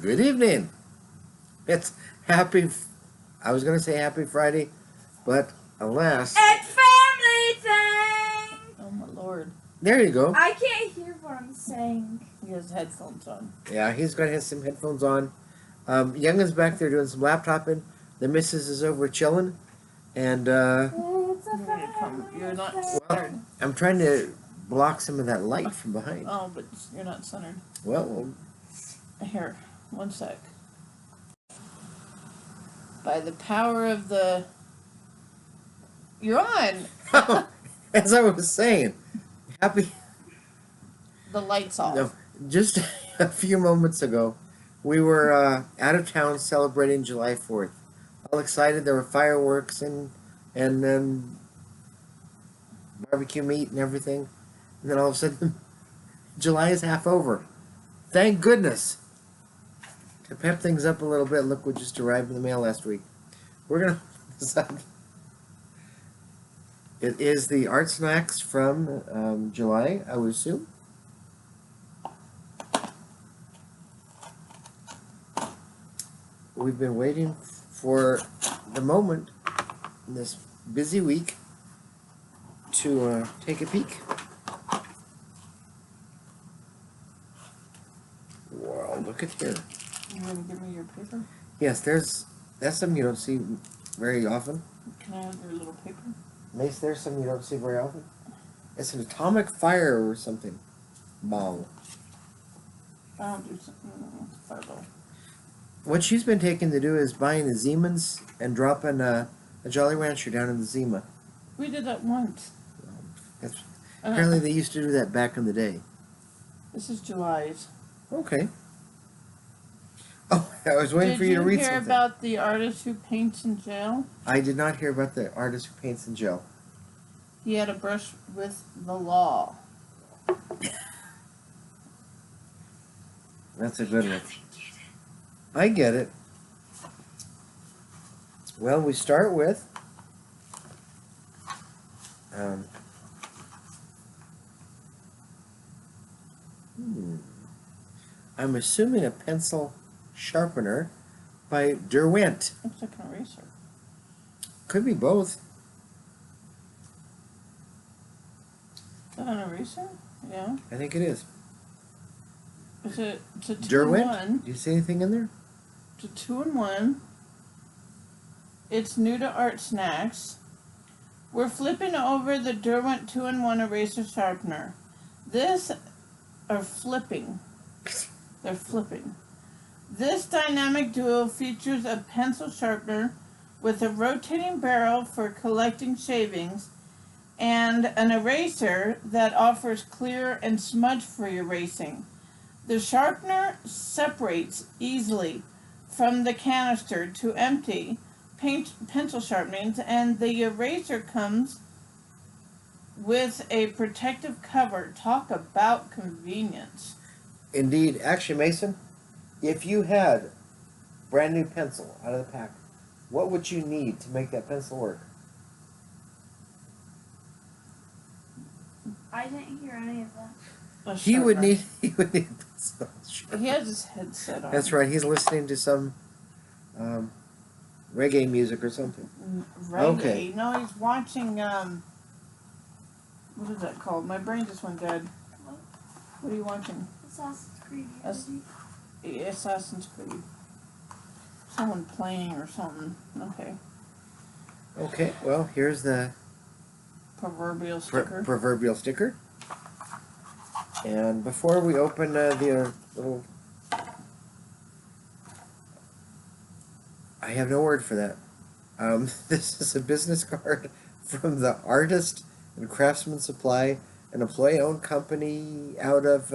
Good evening. It's happy, I was going to say happy Friday, but alas. It's family thing! Oh my lord. There you go. I can't hear what I'm saying. He has headphones on. Yeah, he's got some headphones on. Youngin's back there doing some laptoping. The missus is over chilling. And, It's a You're not well, centered. I'm trying to block some of that light from behind. Oh, but you're not centered. Well, Here, one sec. By the power of the... You're on! as I was saying, happy... The light's off. No, just a few moments ago, we were out of town celebrating July 4th. All excited. There were fireworks and barbecue meat and everything. And then all of a sudden, July is half over. Thank goodness. To pep things up a little bit, look what just arrived in the mail last week. We're going to decide. It is the Artsnacks from July, I would assume. We've been waiting for the moment in this busy week to take a peek. Wow, look at here. You gonna give me your paper? Yes, that's something you don't see very often. Can I have your little paper? Mace, there's something you don't see very often. It's an atomic fire or something. Ball. I'll do something. Fireball. What she's been taking to do is buying the Zemans and dropping a Jolly Rancher down in the Zima. We did that once. Apparently they used to do that back in the day. This is July's. Okay. Oh, I was waiting for you to read something. Did you hear about the artist who paints in jail? I did not hear about the artist who paints in jail. He had a brush with the law. That's a good one. I get it. Well, we start with I'm assuming a pencil sharpener by Derwent. Looks like an eraser. Could be both. Is that an eraser? Yeah. I think it is. It's a Derwent? 2-in-1. Do you see anything in there? It's a 2-in-1. It's new to Artsnacks. We're flipping over the Derwent 2-in-1 eraser sharpener. They're flipping. This dynamic duo features a pencil sharpener with a rotating barrel for collecting shavings and an eraser that offers clear and smudge-free erasing. The sharpener separates easily from the canister to empty pencil sharpenings, and the eraser comes with a protective cover. Talk about convenience. Indeed. Actually, Mason, if you had brand new pencil out of the pack, what would you need to make that pencil work? I didn't hear any of that. He would need a pencil. He has his headset on. That's right. He's listening to some reggae music or something. Reggae. Okay. No, he's watching, what is that called? My brain just went dead. What are you watching? Assassin's Creed. Assassin's Creed. Someone playing or something. Okay. Okay, well, here's the Proverbial sticker. proverbial sticker. And before we open the little... I have no word for that. This is a business card from the Artist and Craftsman Supply, an employee-owned company out of,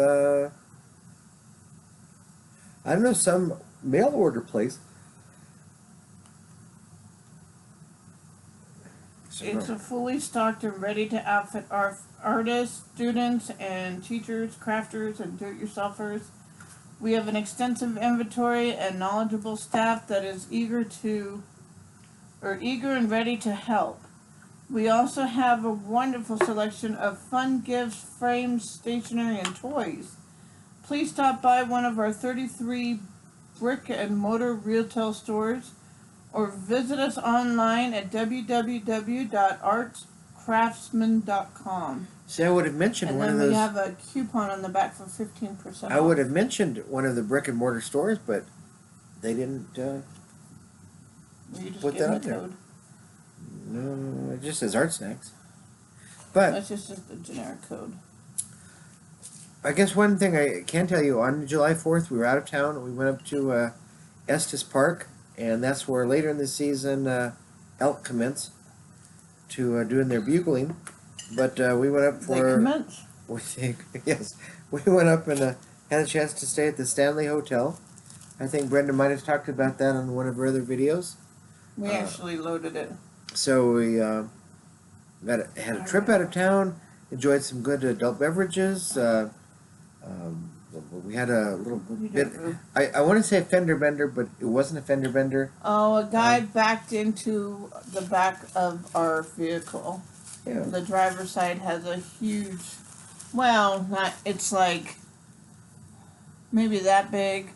I don't know, some mail order place. It's a fully stocked and ready to outfit our artists, students, and teachers, crafters, and do-it-yourselfers. We have an extensive inventory and knowledgeable staff that is eager and ready to help. We also have a wonderful selection of fun gifts, frames, stationery, and toys. Please stop by one of our 33 brick and mortar retail stores or visit us online at www.artscraftsman.com. See, I would have mentioned And one then of we those. have a coupon on the back for 15% I would have mentioned one of the brick and mortar stores, but they didn't You just put give that them on the there. code. No, it just says Artsnacks. But That's just the generic code. I guess one thing I can tell you, on July 4th, we were out of town. We went up to Estes Park, and that's where later in the season elk commence to doing their bugling. But we went up They for... commence. Yes, we went up and had a chance to stay at the Stanley Hotel. I think Brenda might have talked about that on one of her other videos. We actually loaded it. So we had a trip out of town, enjoyed some good adult beverages. We had a little bit. I want to say a fender bender, but it wasn't a fender bender. Oh, a guy backed into the back of our vehicle. Yeah. The driver's side has a huge, well, not, it's like maybe that big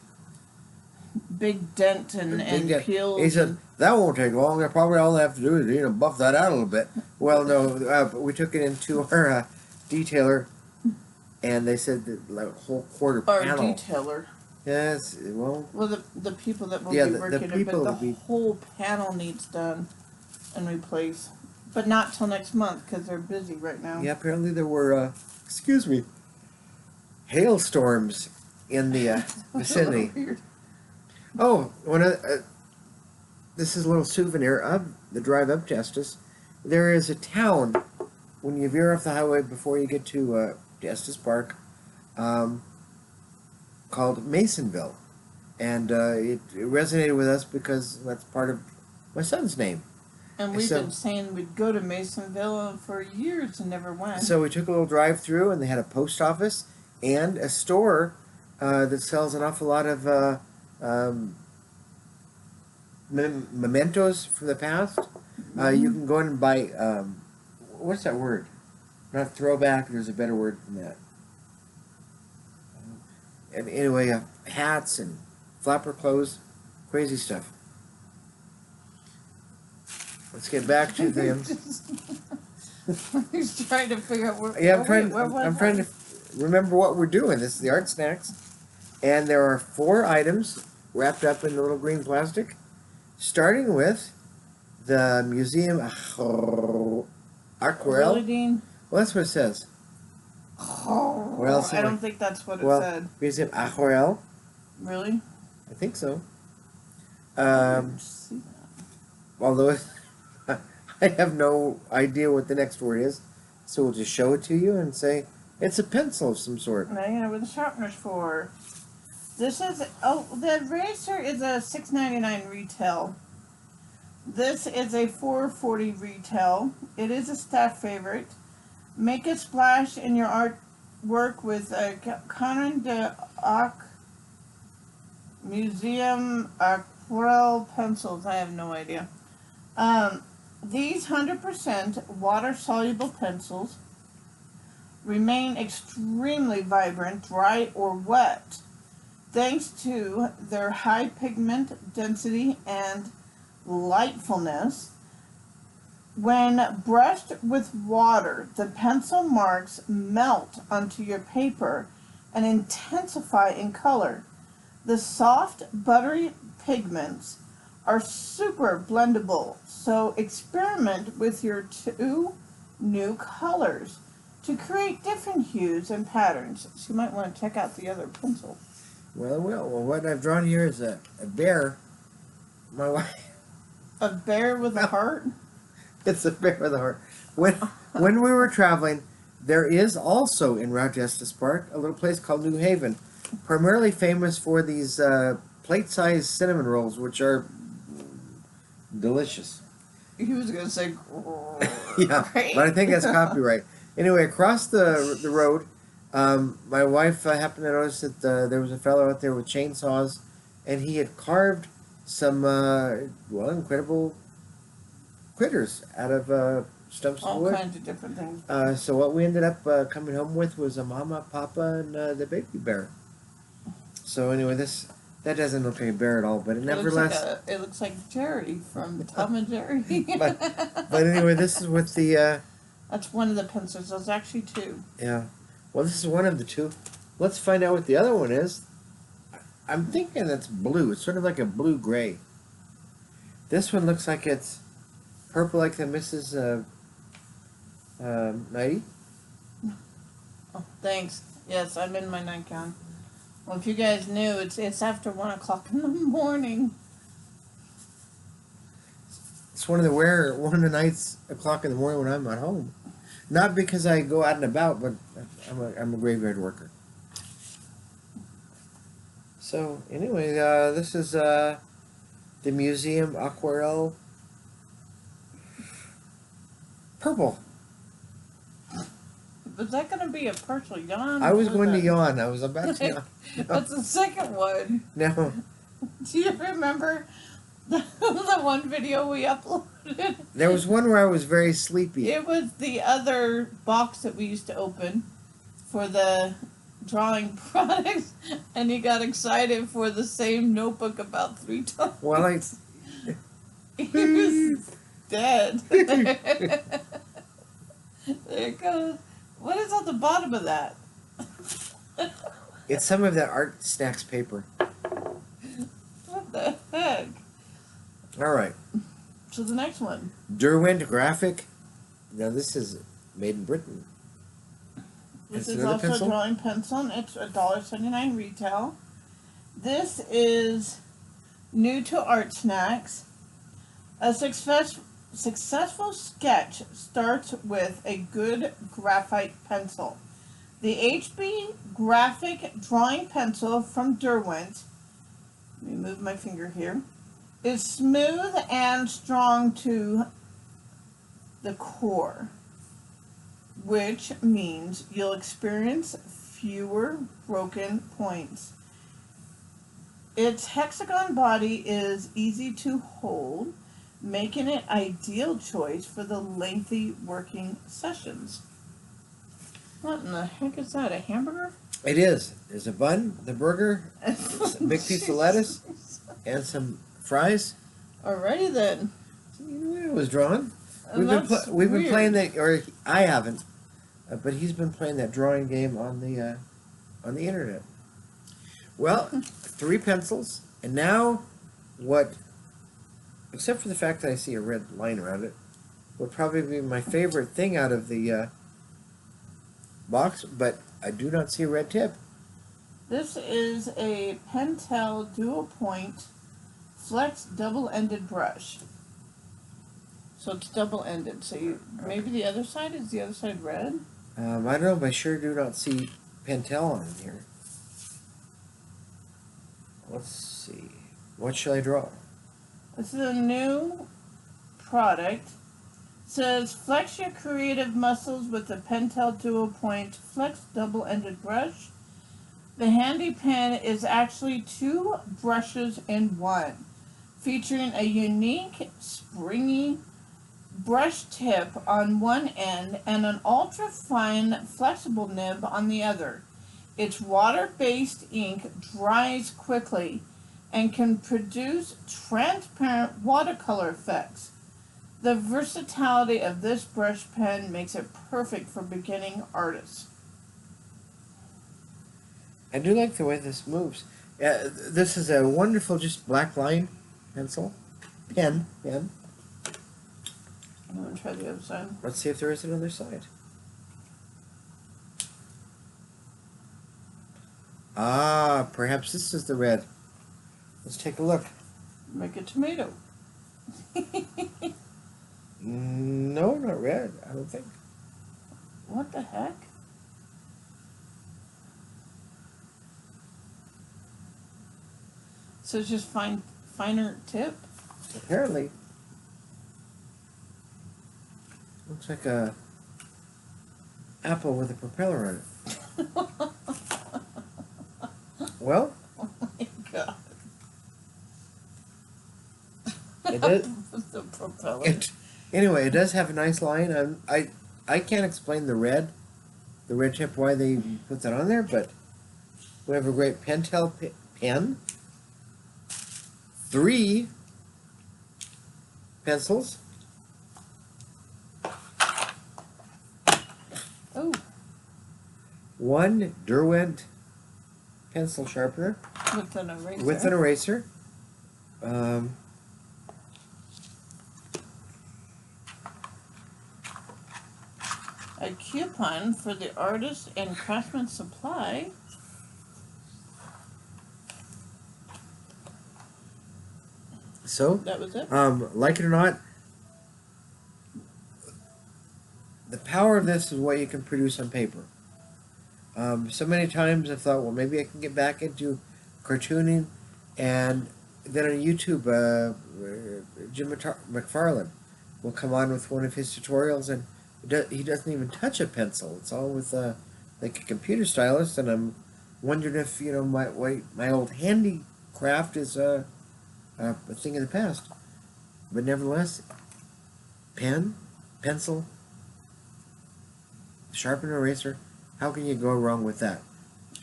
dent and Big peels. He said, that won't take long. Probably all they have to do is, buff that out a little bit. Well, no, we took it into our detailer, and they said that like a whole quarter Our panel. detailer. Yes, well, The people that will Yeah, be the working it, people but will the be- whole panel needs done and replaced. But not till next month because they're busy right now. yeah, apparently there were, hailstorms in the vicinity. Weird. Oh, this is a little souvenir of the drive up to Estes. There is a town when you veer off the highway before you get to Estes Park, called Masonville, and it resonated with us because that's part of my son's name. And we've So- been saying we'd go to Masonville for years and never went. So we took a little drive through, and they had a post office and a store that sells an awful lot of mementos from the past. You can go in and buy, what's that word? Not throwback, there's a better word than that. And anyway, hats and flapper clothes, crazy stuff. Let's get back to them. He's trying to figure out where. Yeah, where I'm trying to remember what we're doing. This is the Artsnacks, and there are 4 items wrapped up in a little green plastic, starting with the Museum Aquarelle. Really, Dean? Well, that's what it says. What else? I don't think that's what it Well, said. Museum Aquarelle. Really? I think so. I didn't see that. Although I have no idea what the next word is, so we'll just show it to you and say it's a pencil of some sort. Now you know what the sharpener's for. This is the eraser is a $6.99 retail. This is a $4.40 retail. It is a staff favorite. Make a splash in your artwork with a Canon de Arc Museum Aquarelle pencils. I have no idea. These 100% water-soluble pencils remain extremely vibrant, dry or wet, thanks to their high pigment density and lightfulness. When brushed with water, the pencil marks melt onto your paper and intensify in color. The soft, buttery pigments are super blendable, so experiment with your 2 new colors to create different hues and patterns. So you might want to check out the other pencil. Well, what I've drawn here is a bear. My wife. A bear with a heart? It's a bear with a heart. When we were traveling, there is also in Rochester Park a little place called New Haven, primarily famous for these plate-sized cinnamon rolls, which are delicious. He was going to say, Yeah, but I think that's copyright. Anyway, across the road, my wife happened to notice that there was a fellow out there with chainsaws, and he had carved some incredible critters out of stumps of all wood. kinds of different things. So what we ended up coming home with was a mama, papa, and the baby bear. So anyway, this That doesn't look like a bear at all, but nevertheless. It looks like Jerry from Tom and Jerry. But anyway, this is with the. That's one of the pencils. There's actually two. Yeah. Well, this is one of the two. Let's find out what the other one is. I'm thinking it's blue. It's sort of like a blue-gray. This one looks like it's purple, like the Mrs. Nighty. Oh, thanks. Yes, I'm in my nightgown. Well, if you guys knew, it's after 1 o'clock in the morning. It's one of the nights o'clock in the morning when I'm at home. Not because I go out and about, but I'm a graveyard worker. So anyway, this is the museum aquarelle purple. Was that going to be a partial yawn? I was going to yawn. I was about to yawn. That's the second one. No. Do you remember the one video we uploaded? There was one where I was very sleepy. It was the other box that we used to open for the drawing products, and he got excited for the same notebook about 3 times. Well, He was dead. There it goes. What is on the bottom of that? It's some of that Artsnacks paper. What the heck? All right. So the next one. Derwent Graphic. Now this is made in Britain. This It's is another also pencil? a drawing pencil, and it's $1.79 retail. This is new to Artsnacks. A successful sketch starts with a good graphite pencil. The HB Graphic Drawing Pencil from Derwent, let me move my finger here, is smooth and strong to the core, which means you'll experience fewer broken points. Its hexagon body is easy to hold, making it ideal choice for the lengthy working sessions. What in the heck is that, a hamburger? It is. There's a bun, the burger, a big piece of lettuce, and some fries. Alrighty then. You know, it was drawn. And We've been weird. playing that, or I haven't, but he's been playing that drawing game on the internet. Well, 3 pencils, and now what? Except for the fact that I see a red line around it, would probably be my favorite thing out of the box, but I do not see a red tip. This is a Pentel dual point flex double-ended brush. So it's double-ended. So maybe the other side, is the other side red? I don't know, but I sure do not see Pentel on here. Let's see. What shall I draw? This is a new product. It says flex your creative muscles with the Pentel dual point flex double-ended brush. The handy pen is actually 2 brushes in one, featuring a unique springy brush tip on one end and an ultra-fine flexible nib on the other. Its water-based ink dries quickly and can produce transparent watercolor effects. The versatility of this brush pen makes it perfect for beginning artists. I do like the way this moves. This is a wonderful, just black line pencil. Pen. I'm going to try the other side. Let's see if there is another side. Ah, perhaps this is the red. Let's take a look. Make a tomato. No, not red, I don't think. What the heck? So it's just finer tip? Apparently. Looks like a apple with a propeller on it. Well, Oh my god. it does. The propeller. Anyway, it does have a nice line. I can't explain the red tip, why they put that on there, but we have a great Pentel pen. 3 pencils, Oh, 1 Derwent pencil sharpener with an eraser. with an eraser. A coupon for the Artist and Craftsman Supply. So, That was it. like it or not, the power of this is what you can produce on paper. So many times I've thought, well, maybe I can get back into cartooning, and then on YouTube, Jim McFarlane will come on with one of his tutorials, and he doesn't even touch a pencil. It's all with like a computer stylus, and I'm wondering if my old handicraft is a thing of the past. But nevertheless, pen, pencil, sharpener, eraser. How can you go wrong with that?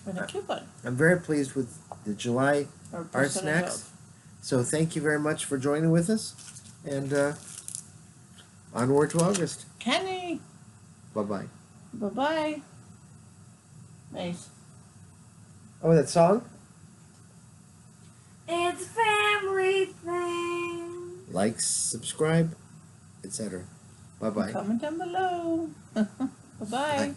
And a coupon. I'm very pleased with the July Or Artsnacks. off. So thank you very much for joining with us, and onward to August. Kenny. Bye-bye. Bye-bye. Nice. Oh, that song? It's a family thing. Like, subscribe, etc. Bye-bye. Comment down below. Bye-bye. Bye.